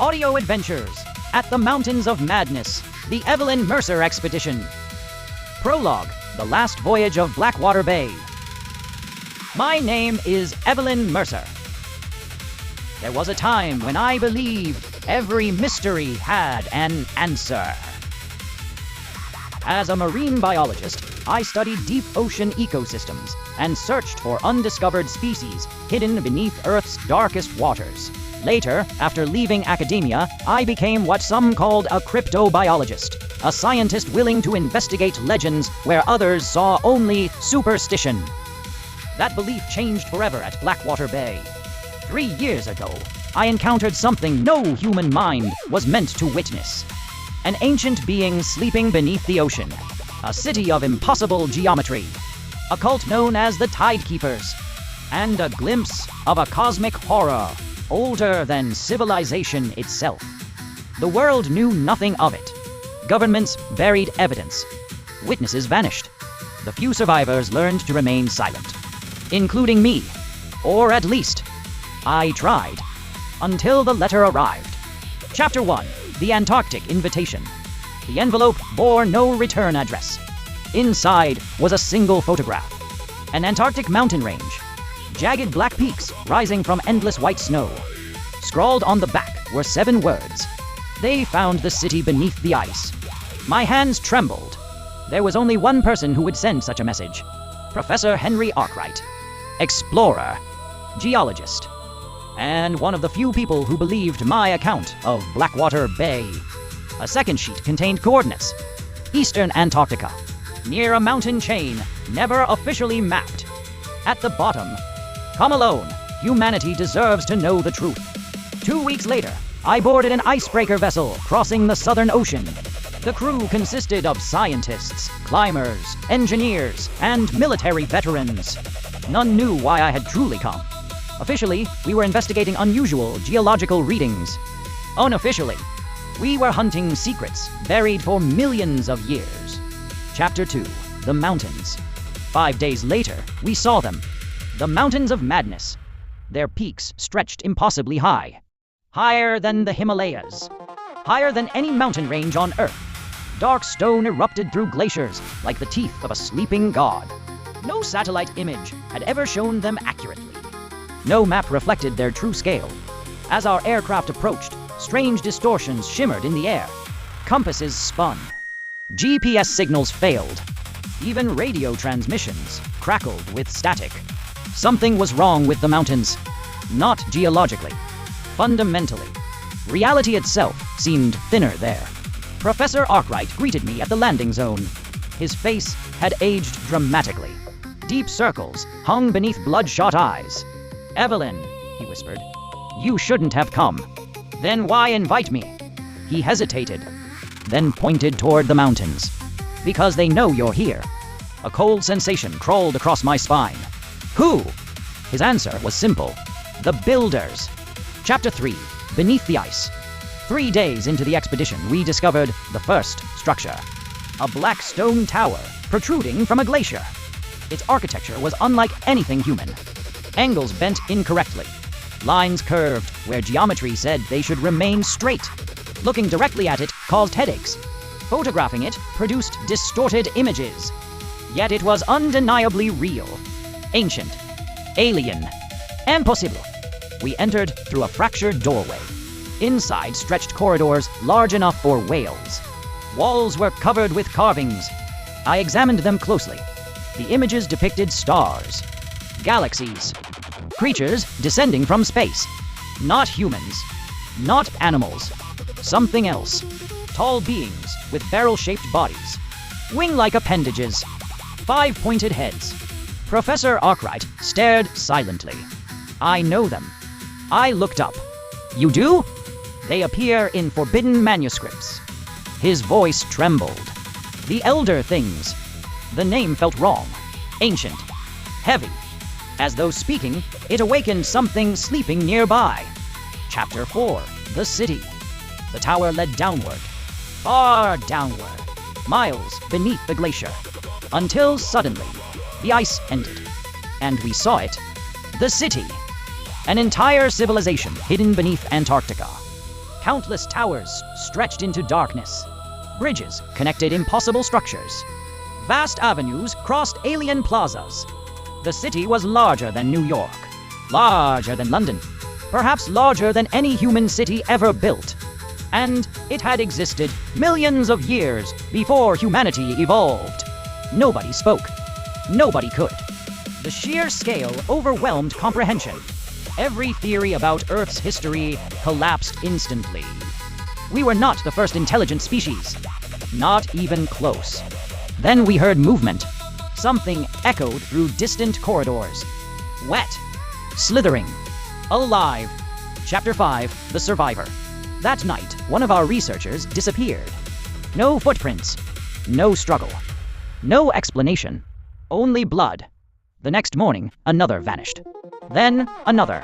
Audio Adventures at the Mountains of Madness, the Evelyn Mercer Expedition. Prologue, the last voyage of Blackwater Bay. My name is Evelyn Mercer. There was a time when I believed every mystery had an answer. As a marine biologist, I studied deep ocean ecosystems and searched for undiscovered species hidden beneath Earth's darkest waters. Later, after leaving academia, I became what some called a cryptobiologist, a scientist willing to investigate legends where others saw only superstition. That belief changed forever at Blackwater Bay. 3 years ago, I encountered something no human mind was meant to witness. An ancient being sleeping beneath the ocean, a city of impossible geometry, a cult known as the Tidekeepers, and a glimpse of a cosmic horror older than civilization itself. The world knew nothing of it. Governments buried evidence. Witnesses vanished. The few survivors learned to remain silent, including me, or at least, I tried, until the letter arrived. Chapter 1. The Antarctic Invitation. The envelope bore no return address. Inside was a single photograph. An Antarctic mountain range. Jagged black peaks rising from endless white snow. Scrawled on the back were 7 words. They found the city beneath the ice. My hands trembled. There was only one person who would send such a message. Professor Henry Arkwright. Explorer. Geologist. And one of the few people who believed my account of Blackwater Bay. A second sheet contained coordinates. Eastern Antarctica, near a mountain chain never officially mapped. At the bottom, come alone. Humanity deserves to know the truth. 2 weeks later, I boarded an icebreaker vessel crossing the Southern Ocean. The crew consisted of scientists, climbers, engineers, and military veterans. None knew why I had truly come. Officially, we were investigating unusual geological readings. Unofficially, we were hunting secrets buried for millions of years. Chapter 2. The Mountains. 5 days later, we saw them. The Mountains of Madness. Their peaks stretched impossibly high. Higher than the Himalayas. Higher than any mountain range on Earth. Dark stone erupted through glaciers like the teeth of a sleeping god. No satellite image had ever shown them accurately. No map reflected their true scale. As our aircraft approached, strange distortions shimmered in the air. Compasses spun. GPS signals failed. Even radio transmissions crackled with static. Something was wrong with the mountains. Not geologically. Fundamentally. Reality itself seemed thinner there. Professor Arkwright greeted me at the landing zone. His face had aged dramatically. Deep circles hung beneath bloodshot eyes. "Evelyn," he whispered, "you shouldn't have come." "Then why invite me?" He hesitated, then pointed toward the mountains. "Because they know you're here." A cold sensation crawled across my spine. "Who?" His answer was simple. "The Builders." Chapter 3. Beneath the Ice. 3 days into the expedition, we discovered the first structure. A black stone tower protruding from a glacier. Its architecture was unlike anything human. Angles bent incorrectly. Lines curved where geometry said they should remain straight. Looking directly at it caused headaches. Photographing it produced distorted images. Yet it was undeniably real. Ancient. Alien. Impossible. We entered through a fractured doorway. Inside stretched corridors large enough for whales. Walls were covered with carvings. I examined them closely. The images depicted stars. Galaxies. Creatures descending from space. Not humans. Not animals. Something else. Tall beings with barrel-shaped bodies. Wing-like appendages. 5 pointed heads. Professor Arkwright stared silently. I know them. I looked up. "You do?" "They appear in forbidden manuscripts." His voice trembled. "The Elder Things." The name felt wrong. Ancient. Heavy. As though speaking, it awakened something sleeping nearby. Chapter 4. The City. The tower led downward. Far downward. Miles beneath the glacier. Until suddenly, the ice ended. And we saw it The city. An entire civilization hidden beneath Antarctica. Countless towers stretched into darkness. Bridges connected impossible structures. Vast avenues crossed alien plazas. The city was larger than New York, larger than London, perhaps larger than any human city ever built. And it had existed millions of years before humanity evolved. Nobody spoke. Nobody could. The sheer scale overwhelmed comprehension. Every theory about Earth's history collapsed instantly. We were not the first intelligent species. Not even close. Then we heard movement. Something echoed through distant corridors. Wet. Slithering. Alive. Chapter 5, The Survivor. That night, one of our researchers disappeared. No footprints. No struggle. No explanation. Only blood. The next morning, another vanished. Then, another.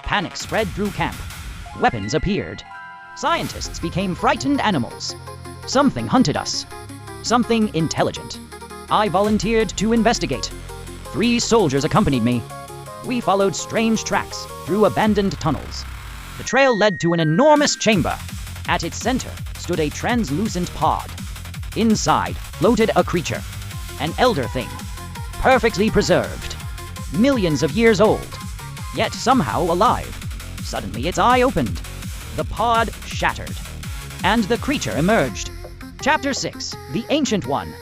Panic spread through camp. Weapons appeared. Scientists became frightened animals. Something hunted us. Something intelligent. I volunteered to investigate. 3 soldiers accompanied me. We followed strange tracks through abandoned tunnels. The trail led to an enormous chamber. At its center stood a translucent pod. Inside floated a creature. An elder thing. Perfectly preserved. Millions of years old. Yet somehow alive. Suddenly its eye opened. The pod shattered. And the creature emerged. Chapter 6, The Ancient One.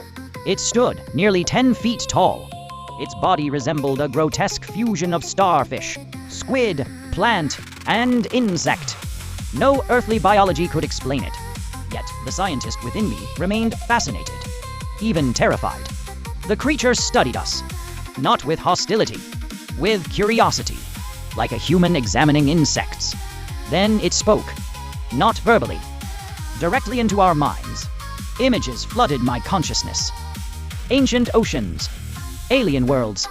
It stood nearly 10 feet tall. Its body resembled a grotesque fusion of starfish, squid, plant, and insect. No earthly biology could explain it. Yet the scientist within me remained fascinated, even terrified. The creature studied us, not with hostility, with curiosity, like a human examining insects. Then it spoke, not verbally, directly into our minds. Images flooded my consciousness. Ancient oceans, alien worlds,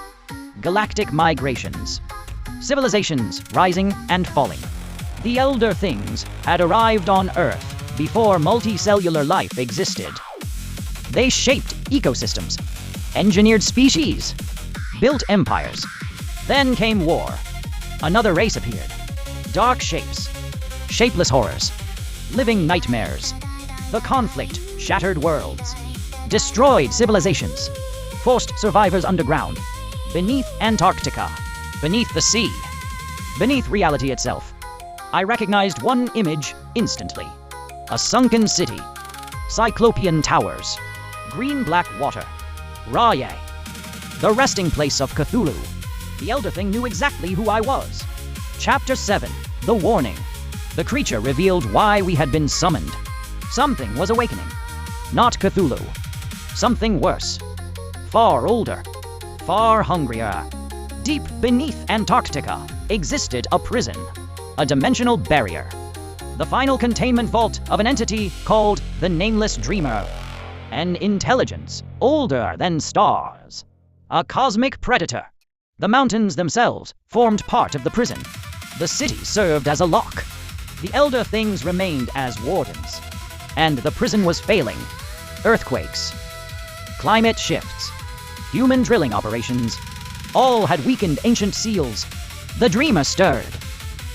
galactic migrations, civilizations rising and falling. The elder things had arrived on Earth before multicellular life existed. They shaped ecosystems, engineered species, built empires. Then came war. Another race appeared. Dark shapes, shapeless horrors, living nightmares. The conflict shattered worlds, destroyed civilizations, forced survivors underground, beneath Antarctica, beneath the sea, beneath reality itself. I recognized one image instantly. A sunken city, cyclopean towers, green-black water, Raye, the resting place of Cthulhu. The elder thing knew exactly who I was. Chapter 7, The Warning. The creature revealed why we had been summoned. Something was awakening. Not Cthulhu. Something worse. Far older. Far hungrier. Deep beneath Antarctica existed a prison. A dimensional barrier. The final containment vault of an entity called the Nameless Dreamer. An intelligence older than stars. A cosmic predator. The mountains themselves formed part of the prison. The city served as a lock. The elder things remained as wardens. And the prison was failing. Earthquakes, climate shifts, human drilling operations, all had weakened ancient seals. The dreamer stirred.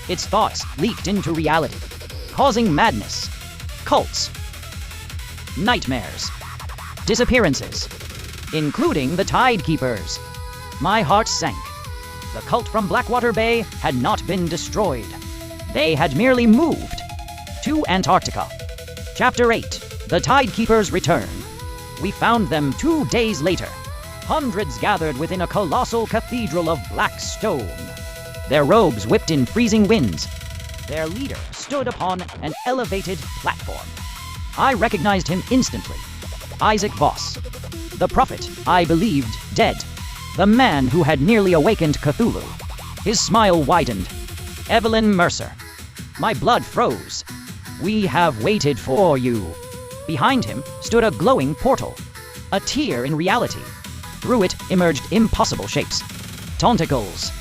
Its thoughts leaked into reality, causing madness, cults, nightmares, disappearances, including the Tide Keepers. My heart sank. The cult from Blackwater Bay had not been destroyed. They had merely moved to Antarctica. Chapter 8, The Tide Keepers Return. We found them 2 days later. Hundreds gathered within a colossal cathedral of black stone. Their robes whipped in freezing winds. Their leader stood upon an elevated platform. I recognized him instantly. Isaac Voss. The prophet I believed dead. The man who had nearly awakened Cthulhu. His smile widened. Evelyn Mercer. My blood froze. We have waited for you. Behind him stood a glowing portal. A tear in reality. Through it emerged impossible shapes. Tentacles.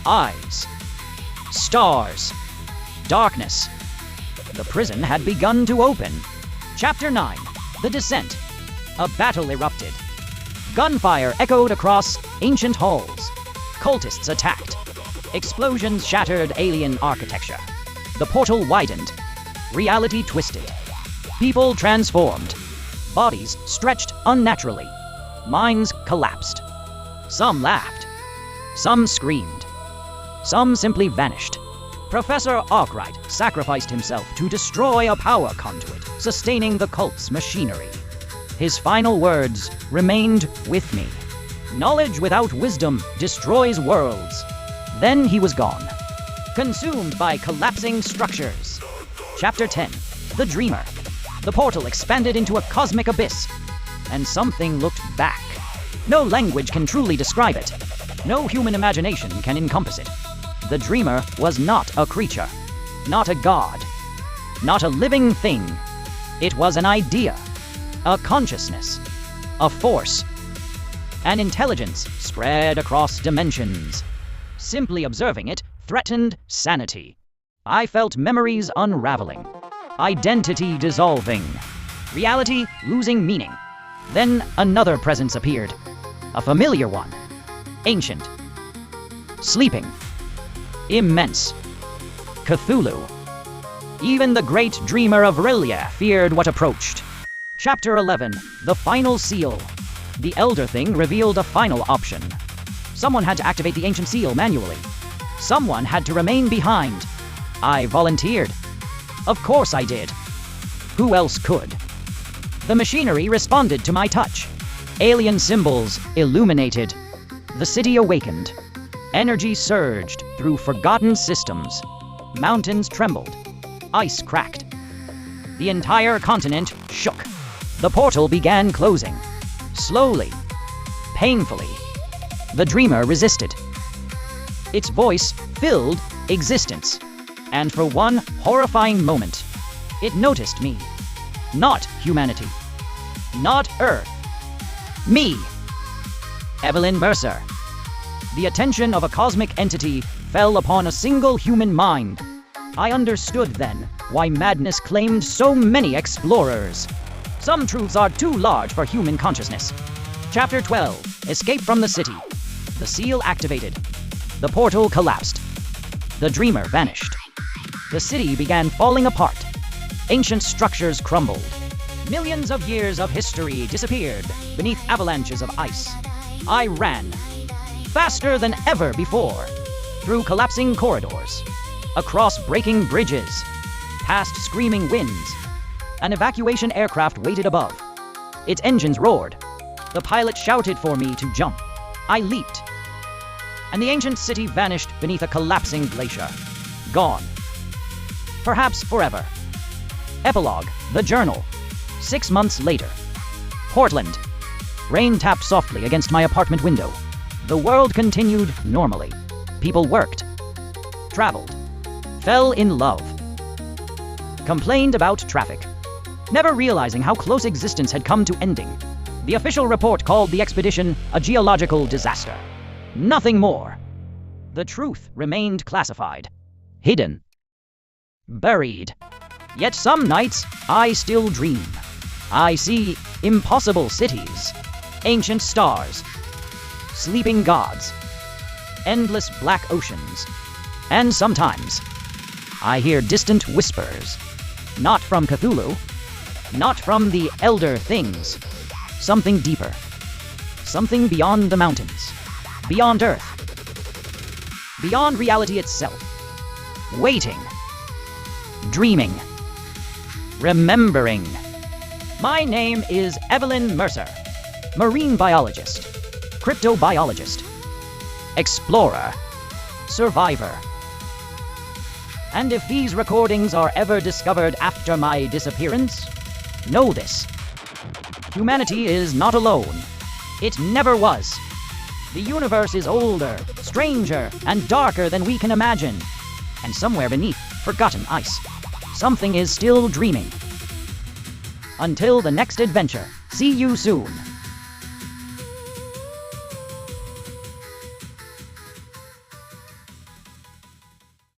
Eyes. Stars. Darkness. The prison had begun to open. Chapter 9. The Descent. A battle erupted. Gunfire echoed across ancient halls. Cultists attacked. Explosions shattered alien architecture. The portal widened. Reality twisted. People transformed. Bodies stretched unnaturally. Minds collapsed. Some laughed. Some screamed. Some simply vanished. Professor Arkwright sacrificed himself to destroy a power conduit, sustaining the cult's machinery. His final words remained with me. Knowledge without wisdom destroys worlds. Then he was gone, consumed by collapsing structures. Chapter 10. The Dreamer. The portal expanded into a cosmic abyss, and something looked back. No language can truly describe it. No human imagination can encompass it. The Dreamer was not a creature, not a god, not a living thing. It was an idea, a consciousness, a force, an intelligence spread across dimensions. Simply observing it threatened sanity. I felt memories unraveling, identity dissolving, reality losing meaning. Then another presence appeared, a familiar one, ancient, sleeping, immense. Cthulhu. Even the great dreamer of Rillia feared what approached. Chapter 11. The Final Seal. The Elder Thing revealed a final option. Someone had to activate the ancient seal manually. Someone had to remain behind. I volunteered. Of course I did. Who else could? The machinery responded to my touch. Alien symbols illuminated. The city awakened. Energy surged through forgotten systems. Mountains trembled. Ice cracked. The entire continent shook. The portal began closing. Slowly. Painfully. The dreamer resisted. Its voice filled existence. And for one horrifying moment, it noticed me. Not humanity. Not Earth. Me. Evelyn Mercer. The attention of a cosmic entity fell upon a single human mind. I understood then why madness claimed so many explorers. Some truths are too large for human consciousness. Chapter 12. Escape from the city. The seal activated. The portal collapsed. The dreamer vanished. The city began falling apart. Ancient structures crumbled. Millions of years of history disappeared beneath avalanches of ice. I ran. Faster than ever before. Through collapsing corridors. Across breaking bridges. Past screaming winds. An evacuation aircraft waited above. Its engines roared. The pilot shouted for me to jump. I leaped. And the ancient city vanished beneath a collapsing glacier. Gone. Perhaps forever. Epilogue. The Journal. 6 months later. Portland. Rain tapped softly against my apartment window. The world continued normally. People worked. Traveled. Fell in love. Complained about traffic. Never realizing how close existence had come to ending. The official report called the expedition a geological disaster. Nothing more. The truth remained classified. Hidden. Buried. Yet some nights, I still dream. I see impossible cities, ancient stars, sleeping gods, endless black oceans, and sometimes I hear distant whispers. Not from Cthulhu, not from the Elder Things. Something deeper. Something beyond the mountains. Beyond Earth. Beyond reality itself. Waiting. Dreaming. Remembering. My name is Evelyn Mercer. Marine biologist. Cryptobiologist. Explorer. Survivor. And if these recordings are ever discovered after my disappearance, know this. Humanity is not alone. It never was. The universe is older, stranger, and darker than we can imagine. And somewhere beneath forgotten ice, something is still dreaming. Until the next adventure, see you soon.